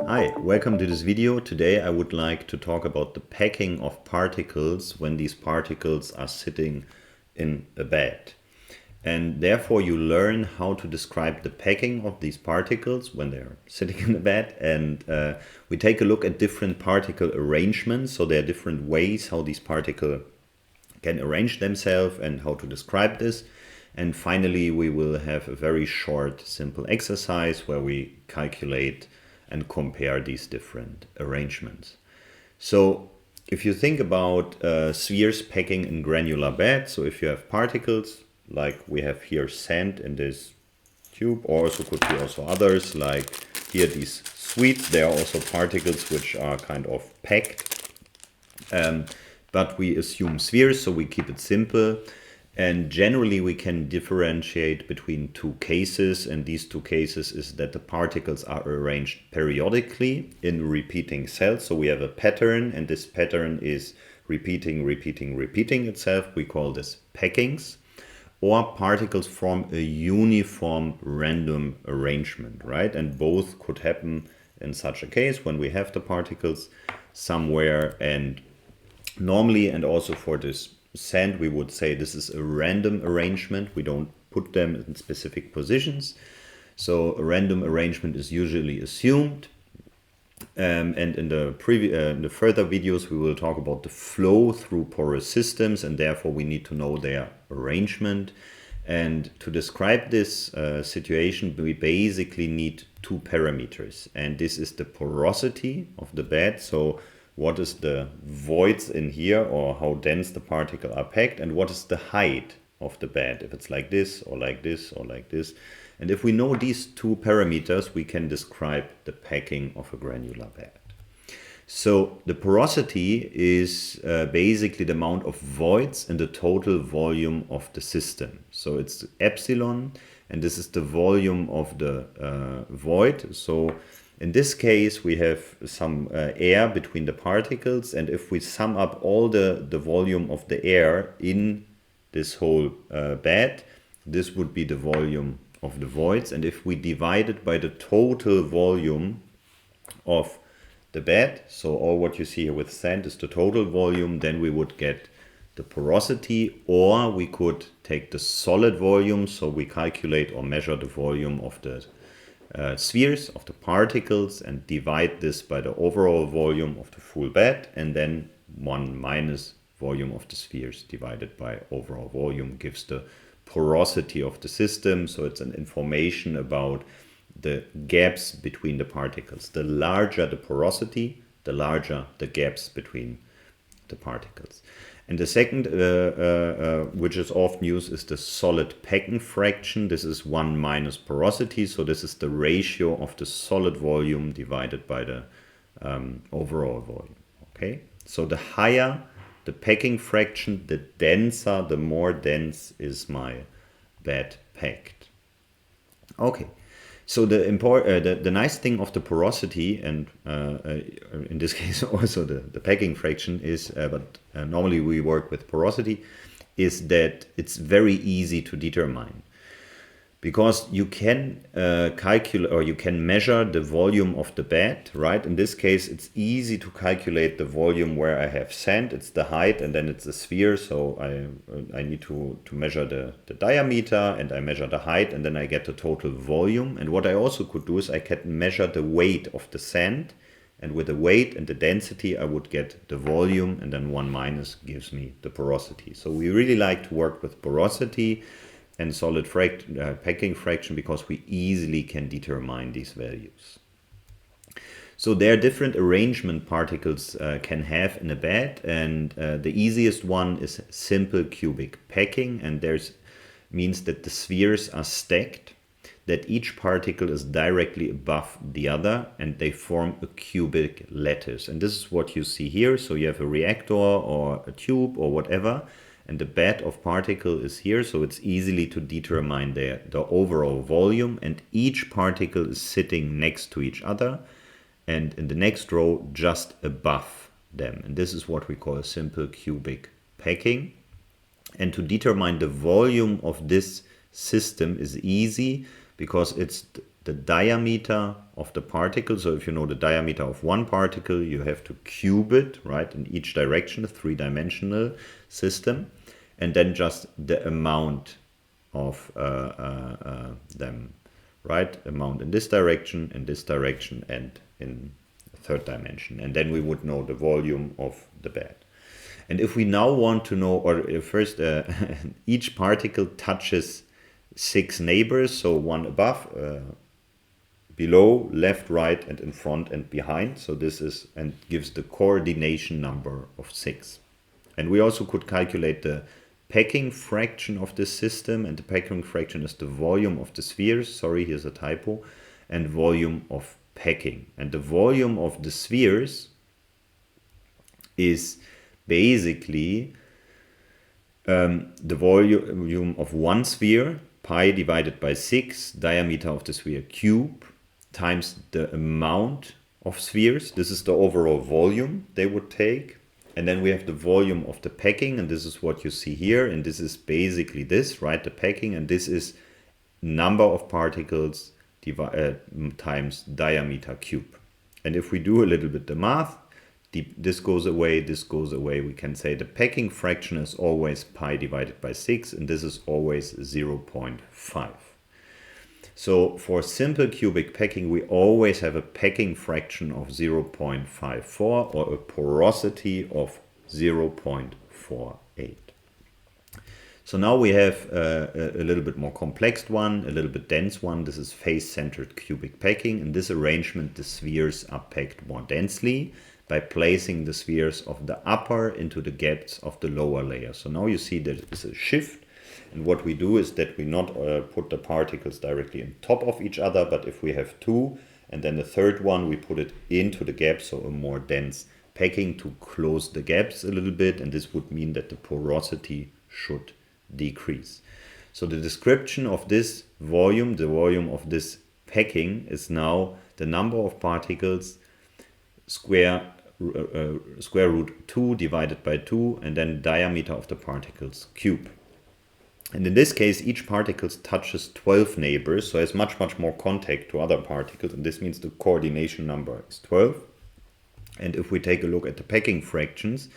Hi, welcome to this video. Today I would like to talk about the packing of particles when these particles are sitting in a bed. And therefore you learn how to describe the packing of these particles when they're sitting in the bed. And we take a look at different particle arrangements. So there are different ways how these particles can arrange themselves and how to describe this. And finally we will have a very short, simple exercise where we calculate and compare these different arrangements. So if you think about spheres packing in granular bed, so if you have particles like we have here sand in this tube, or also could be also others like here these sweets, they are also particles which are kind of packed, but we assume spheres, so we keep it simple. And generally we can differentiate between two cases, and these two cases is that the particles are arranged periodically in repeating cells. So we have a pattern, and this pattern is repeating itself. We call this packings. Or particles form a uniform random arrangement, right? And both could happen in such a case when we have the particles somewhere. And normally, and also for this sand, we would say this is a random arrangement. We don't put them in specific positions. So a random arrangement is usually assumed. And in the further videos, we will talk about the flow through porous systems, and therefore we need to know their arrangement. And to describe this situation, we basically need two parameters. And this is the porosity of the bed. So what is the voids in here, or how dense the particles are packed, and what is the height of the bed, if it's like this or like this or like this. And if we know these two parameters, we can describe the packing of a granular bed. So the porosity is basically the amount of voids in the total volume of the system. So it's epsilon, and this is the volume of the void. So in this case, we have some air between the particles, and if we sum up all the volume of the air in this whole bed, this would be the volume of the voids. And if we divide it by the total volume of the bed, so all what you see here with sand is the total volume, then we would get the porosity. Or we could take the solid volume, so we calculate or measure the volume of the spheres, of the particles, and divide this by the overall volume of the full bed, and then 1 minus volume of the spheres divided by overall volume gives the porosity of the system. So it's an information about the gaps between the particles. The larger the porosity, the larger the gaps between the particles. And the second, which is often used, is the solid packing fraction. This is 1 minus porosity. So this is the ratio of the solid volume divided by the overall volume. Okay. So the higher the packing fraction, the denser, the more dense is my bed packed. Okay. So the nice thing of the porosity, and in this case also the packing fraction is, but normally we work with porosity, is that it's very easy to determine. Because you can calculate, or you can measure the volume of the bed, right? In this case, it's easy to calculate the volume where I have sand. It's the height, and then it's a sphere. So I need to measure the diameter, and I measure the height, and then I get the total volume. And what I also could do is I can measure the weight of the sand. And with the weight and the density, I would get the volume, and then 1 minus gives me the porosity. So we really like to work with porosity and solid packing fraction because we easily can determine these values. So there are different arrangement particles can have in a bed, and the easiest one is simple cubic packing, and there's means that the spheres are stacked, that each particle is directly above the other, and they form a cubic lattice. And this is what you see here. So you have a reactor or a tube or whatever, and the bed of particle is here, so it's easily to determine the overall volume, and each particle is sitting next to each other, and in the next row just above them. And this is what we call simple cubic packing. And to determine the volume of this system is easy because it's the diameter of the particle. So if you know the diameter of one particle, you have to cube it, right, in each direction, a three-dimensional system, and then just the amount of them, right, amount in this direction, and in the third dimension. And then we would know the volume of the bed. And if we now want to know, or first, each particle touches 6 neighbors, so one above, below, left, right, and in front and behind. So this is, and gives the coordination number of 6. And we also could calculate the packing fraction of this system, and the packing fraction is the volume of the spheres, sorry, here's a typo, and volume of packing. And the volume of the spheres is basically the volume of one sphere, pi divided by 6, diameter of the sphere cube, times the amount of spheres. This is the overall volume they would take. And then we have the volume of the packing, and this is what you see here. And this is basically this, right, the packing. And this is number of particles times diameter cube. And if we do a little bit the math, this goes away, this goes away. We can say the packing fraction is always pi divided by 6, and this is always 0.5. So for simple cubic packing, we always have a packing fraction of 0.54 or a porosity of 0.48. So now we have a little bit more complex one, a little bit dense one. This is face-centered cubic packing. In this arrangement, the spheres are packed more densely by placing the spheres of the upper into the gaps of the lower layer. So now you see there is a shift. And what we do is that we not put the particles directly on top of each other, but if we have 2 and then the third one, we put it into the gap, so a more dense packing to close the gaps a little bit, and this would mean that the porosity should decrease. So the description of this volume, the volume of this packing, is now the number of particles square root 2 divided by 2, and then diameter of the particles cube. And in this case, each particle touches 12 neighbors, so has much more contact to other particles, and this means the coordination number is 12. And if we take a look at the packing fractions,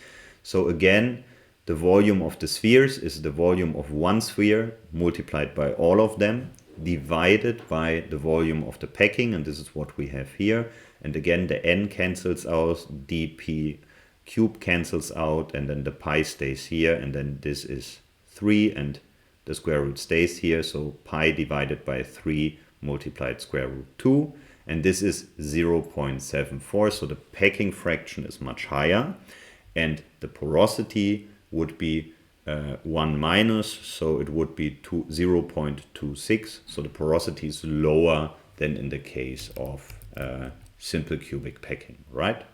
so again, the volume of the spheres is the volume of one sphere multiplied by all of them, divided by the volume of the packing, and this is what we have here. And again, the n cancels out, dp cube cancels out, and then the pi stays here, and then this is 3, and the square root stays here, so pi divided by 3 multiplied square root 2, and this is 0.74, so the packing fraction is much higher, and the porosity would be 1 minus, so it would be 0.26, so the porosity is lower than in the case of simple cubic packing, right?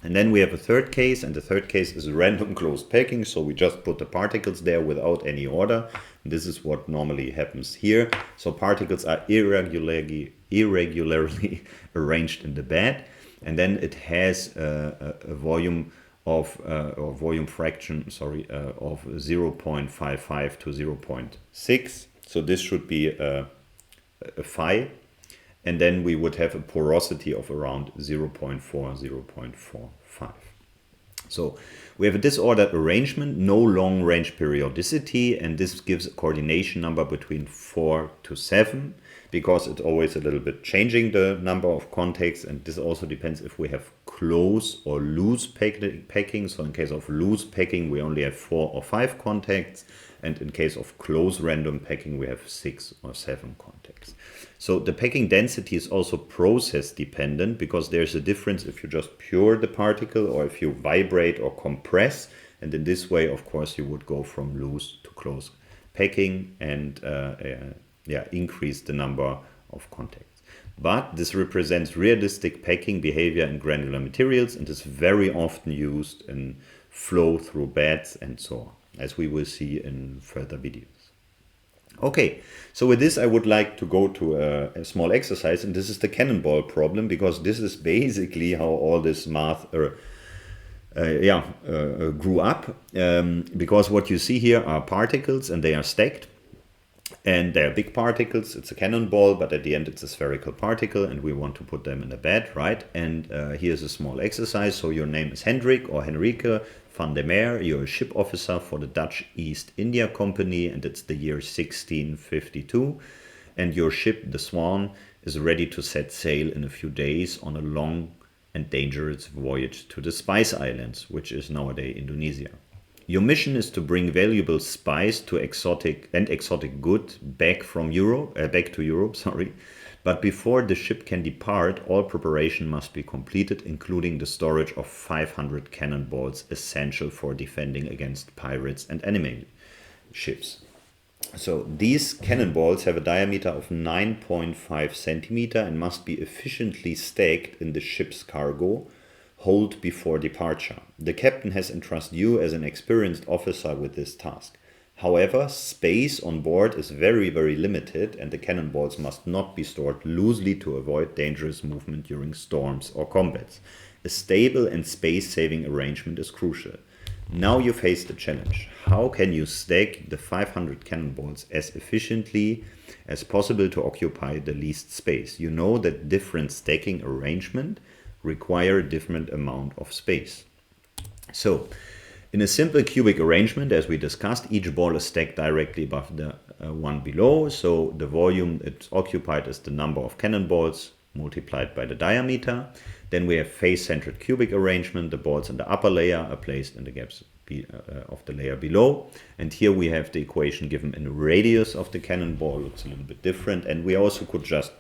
And then we have a third case, and the third case is random closed packing. So we just put the particles there without any order. And this is what normally happens here. So particles are irregularly arranged in the bed, and then it has a volume of or volume fraction, sorry, of 0.55 to 0.6. So this should be a phi. And then we would have a porosity of around 0.4, 0.45. So we have a disordered arrangement, no long range periodicity, and this gives a coordination number between 4 to 7, because it's always a little bit changing the number of contacts, and this also depends if we have close or loose packing. So in case of loose packing, we only have 4 or 5 contacts, and in case of close random packing, we have 6 or 7 contacts. So the packing density is also process dependent, because there's a difference if you just pure the particle or if you vibrate or compress. And in this way, of course, you would go from loose to close packing and increase the number of contacts. But this represents realistic packing behavior in granular materials and is very often used in flow through beds and so on, as we will see in further videos. Okay, so with this I would like to go to a small exercise, and this is the cannonball problem, because this is basically how all this math grew up, because what you see here are particles and they are stacked, And they're big particles. It's a cannonball, but at the end it's a spherical particle, and we want to put them in a bed, right? And here's a small exercise. So your name is Hendrik or Henrike van der Meer. You're a ship officer for the Dutch East India Company, and it's the year 1652. And your ship, the Swan, is ready to set sail in a few days on a long and dangerous voyage to the Spice Islands, which is nowadays Indonesia. Your mission is to bring valuable spice to exotic good back from Europe, back to Europe, sorry. But before the ship can depart, all preparation must be completed, including the storage of 500 cannonballs, essential for defending against pirates and enemy ships. So these cannonballs have a diameter of 9.5 centimeter and must be efficiently stacked in the ship's cargo hold before departure. The captain has entrusted you as an experienced officer with this task. However, space on board is very, very limited, and the cannonballs must not be stored loosely to avoid dangerous movement during storms or combats. A stable and space-saving arrangement is crucial. Now you face the challenge. How can you stack the 500 cannonballs as efficiently as possible to occupy the least space? You know that different stacking arrangement require a different amount of space. So, in a simple cubic arrangement, as we discussed, each ball is stacked directly above the one below. So the volume it's occupied is the number of cannonballs multiplied by the diameter. Then we have face-centered cubic arrangement. The balls in the upper layer are placed in the gaps of the layer below. And here we have the equation given in the radius of the cannonball. Looks a little bit different. And we also could just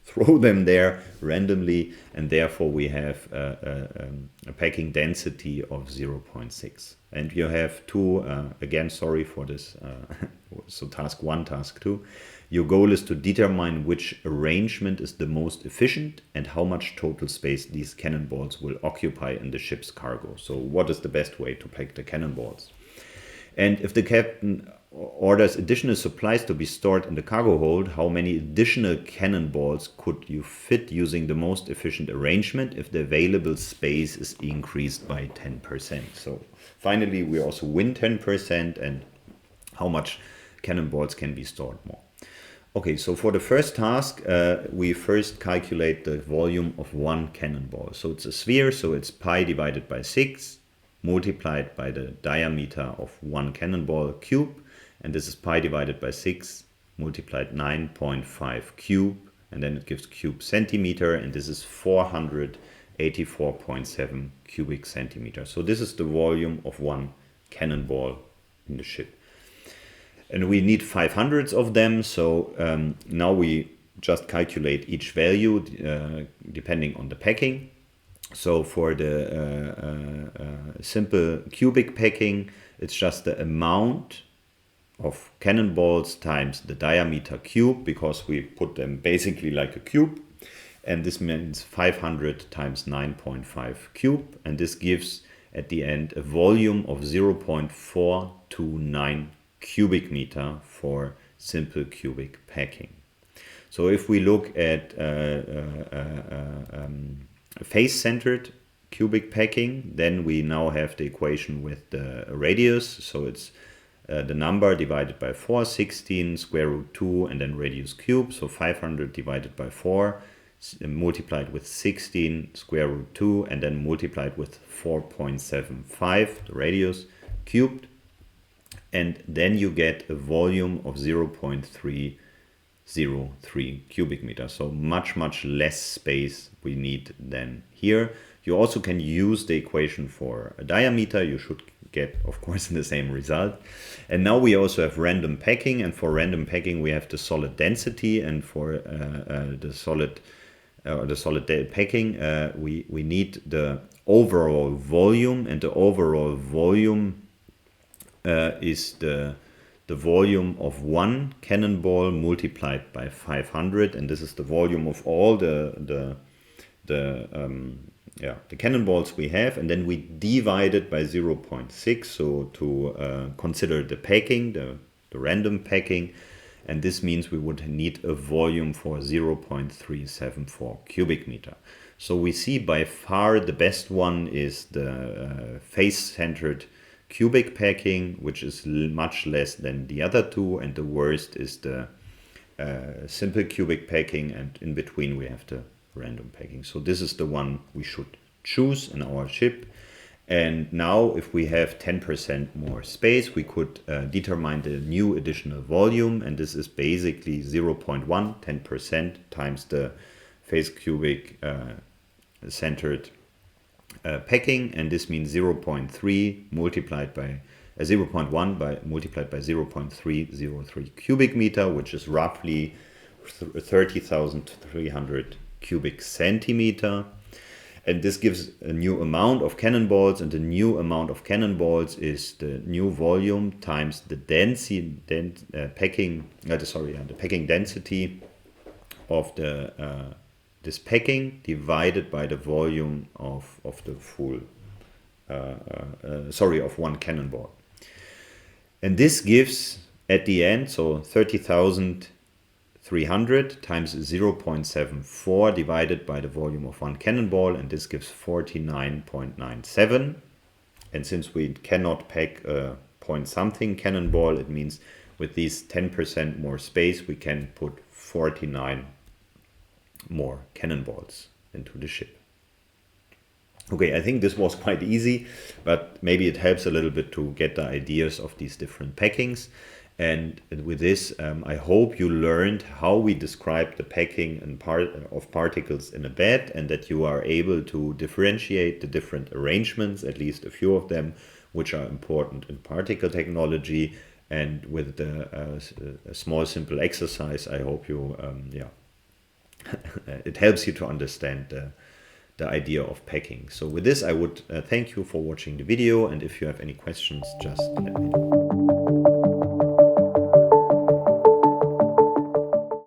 throw them there randomly, and therefore we have a packing density of 0.6. And you have two, again, sorry for this, so task 1, task 2. Your goal is to determine which arrangement is the most efficient and how much total space these cannonballs will occupy in the ship's cargo. So what is the best way to pack the cannonballs? And if the captain orders additional supplies to be stored in the cargo hold, how many additional cannonballs could you fit using the most efficient arrangement if the available space is increased by 10%? So finally, we also win 10%, and how much cannonballs can be stored more. Okay, so for the first task, we first calculate the volume of one cannonball. So it's a sphere, so it's pi divided by 6 multiplied by the diameter of one cannonball cube, and this is pi divided by 6 multiplied 9.5 cube, and then it gives cube centimeter, and this is 484.7 cubic centimeters. So this is the volume of one cannonball in the ship. And we need 500 of them, so now we just calculate each value depending on the packing. So for the simple cubic packing, it's just the amount of cannonballs times the diameter cube, because we put them basically like a cube. And this means 500 times 9.5 cube. And this gives at the end a volume of 0.429 cubic meter for simple cubic packing. So if we look at face-centered cubic packing, then we now have the equation with the radius. So it's the number divided by 4, 16, square root 2, and then radius cube. So 500 divided by 4, multiplied with 16, square root 2, and then multiplied with 4.75, the radius cubed. And then you get a volume of 0.303 cubic meters. So much, much less space we need than here. You also can use the equation for a diameter. You should get, of course, the same result. And now we also have random packing. And for random packing, we have the solid density. And for the solid packing, we need the overall volume. And the overall volume is the volume of one cannonball multiplied by 500, and this is the volume of all the cannonballs we have, and then we divide it by 0.6, so to consider the packing, the random packing, and this means we would need a volume for 0.374 cubic meter. So we see by far the best one is the face-centered cubic packing, which is much less than the other two, and the worst is the simple cubic packing, and in between we have the random packing. So this is the one we should choose in our ship. And now if we have 10% more space, we could determine the new additional volume, and this is basically 0.1, 10% times the phase cubic centered packing, and this means 0.3 multiplied by 0.1 multiplied by 0.303 cubic meter, which is roughly 30,300 cubic centimeter. And this gives a new amount of cannonballs, and the new amount of cannonballs is the new volume times the the packing density of the this packing divided by the volume of the full of one cannonball. And this gives at the end, so 30,300 times 0.74 divided by the volume of one cannonball, and this gives 49.97. And since we cannot pack a point something cannonball, it means with these 10% more space we can put 49 more cannonballs into the ship. Okay, I think this was quite easy, but maybe it helps a little bit to get the ideas of these different packings. And with this, I hope you learned how we describe the packing and of particles in a bed, and that you are able to differentiate the different arrangements, at least a few of them, which are important in particle technology. And with the a small simple exercise, I hope you, it helps you to understand the idea of packing. So with this, I would thank you for watching the video, and if you have any questions, just let me know.